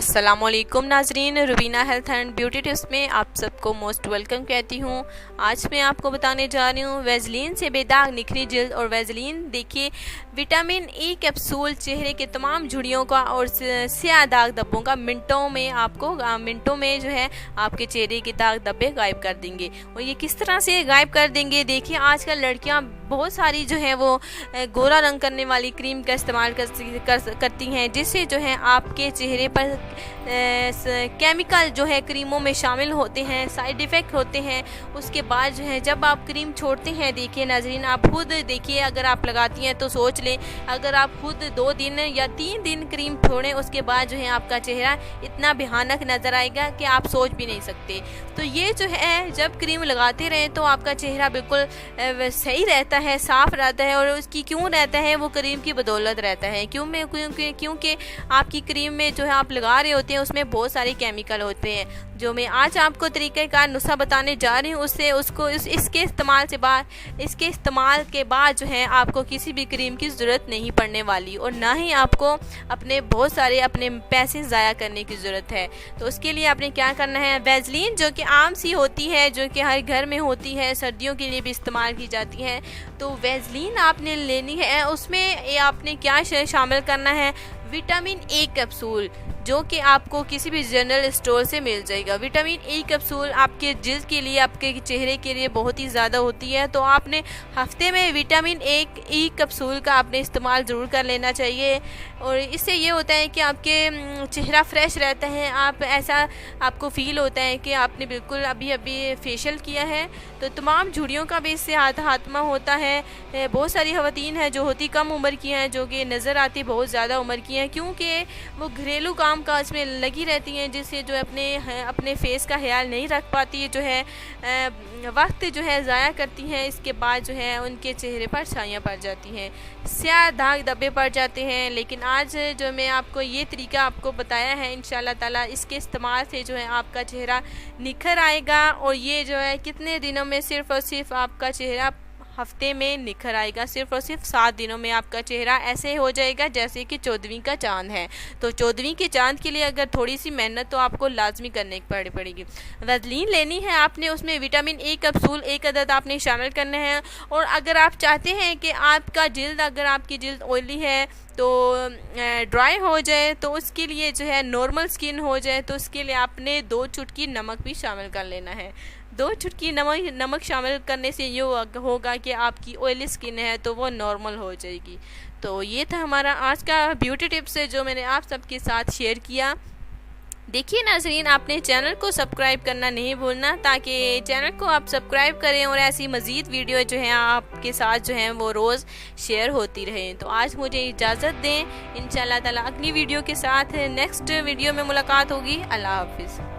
अस्सलामुअलैकुम नाजरीन, Rubina health and beauty tips में आप सबको मोस्ट वेलकम कहती हूँ। आज मैं आपको बताने जा रही हूँ वैसलीन से बेदाग निखरी जिल्द। और वैसलीन देखिए विटामिन ई कैप्सूल चेहरे के तमाम झुर्रियों का और स्याह दाग धब्बों का मिनटों में जो है आपके चेहरे के दाग धब्बे गायब कर देंगे। और ये किस तरह से गायब कर देंगे, देखिए आजकल लड़कियाँ बहुत सारी जो है वो गोरा रंग करने वाली क्रीम का इस्तेमाल करती हैं, जिससे जो है आपके चेहरे पर केमिकल जो है क्रीमों में शामिल होते हैं, साइड इफ़ेक्ट होते हैं। उसके बाद जो है जब आप क्रीम छोड़ते हैं, देखिए नाजरीन आप खुद देखिए, अगर आप लगाती हैं तो सोच लें, अगर आप खुद 2 दिन या 3 दिन क्रीम छोड़ें उसके बाद जो है आपका चेहरा इतना भयानक नज़र आएगा कि आप सोच भी नहीं सकते। तो ये जो है जब क्रीम लगाते रहें तो आपका चेहरा बिल्कुल सही रहता है, साफ रहता है। और उसकी क्यों रहता है, वो क्रीम की बदौलत रहता है। क्योंकि आपकी क्रीम में जो है आप लगा रहे होते हैं उसमें बहुत सारे केमिकल होते हैं। जो मैं आज आपको तरीक़ेकार नुस्खा बताने जा रही हूँ इसके इस्तेमाल के बाद जो है आपको किसी भी क्रीम की ज़रूरत नहीं पड़ने वाली, और ना ही आपको बहुत सारे अपने पैसे ज़ाया करने की ज़रूरत है। तो उसके लिए आपने क्या करना है, वैसलीन जो कि आम सी होती है, जो कि हर घर में होती है, सर्दियों के लिए भी इस्तेमाल की जाती है। तो वैसलीन आपने लेनी है, उसमें आपने क्या शामिल करना है, विटामिन ए कैप्सूल, जो कि आपको किसी भी जनरल स्टोर से मिल जाएगा। विटामिन ई कैप्सूल आपके जिल्द के लिए, आपके चेहरे के लिए बहुत ही ज़्यादा होती है। तो आपने हफ्ते में विटामिन ई कैप्सूल का आपने इस्तेमाल ज़रूर कर लेना चाहिए। और इससे ये होता है कि आपके चेहरा फ्रेश रहता है, आपको फ़ील होता है कि आपने बिल्कुल अभी फेशियल किया है। तो तमाम झुर्रियों का भी इससे खात्मा होता है। बहुत सारी ख़वातीन हैं जो होती कम उम्र की हैं, जो कि नज़र आती बहुत ज़्यादा उम्र की हैं, क्योंकि वो घरेलू काज में लगी रहती हैं, जिससे जो अपने फेस का ख्याल नहीं रख पाती, जो है वक्त जो है ज़ाया करती हैं। इसके बाद जो है उनके चेहरे पर छाइयाँ पड़ जाती हैं, स्याह दाग धब्बे पड़ जाते हैं। लेकिन आज जो मैं आपको ये तरीका आपको बताया है, इंशाल्लाह ताला इसके इस्तेमाल से जो है आपका चेहरा निखर आएगा। और ये जो है कितने दिनों में, सिर्फ़ और सिर्फ आपका चेहरा हफ्ते में निखर आएगा। सिर्फ और सिर्फ 7 दिनों में आपका चेहरा ऐसे हो जाएगा जैसे कि 14वीं का चांद है। तो 14वीं के चांद के लिए अगर थोड़ी सी मेहनत तो आपको लाजमी करने पड़ेगी। वैसलीन लेनी है आपने, उसमें विटामिन ए कैप्सूल 1 अदद आपने शामिल करने हैं। और अगर आप चाहते हैं कि अगर आपकी जिल्द ऑयली है तो ड्राई हो जाए, तो उसके लिए जो है नॉर्मल स्किन हो जाए, तो उसके लिए आपने 2 चुटकी नमक भी शामिल कर लेना है। 2 चुटकी नमक शामिल करने से ये होगा कि आपकी ऑयली स्किन है तो वो नॉर्मल हो जाएगी। तो ये था हमारा आज का ब्यूटी टिप्स जो मैंने आप सबके साथ शेयर किया। देखिए नाज़रीन, आपने चैनल को सब्सक्राइब करना नहीं भूलना, ताकि चैनल को आप सब्सक्राइब करें और ऐसी मज़ीद वीडियो जो है आपके साथ जो है वो रोज़ शेयर होती रहें। तो आज मुझे इजाज़त दें, इंशाल्लाह ताला अगली वीडियो के साथ नेक्स्ट वीडियो में मुलाकात होगी। अल्लाह हाफिज़।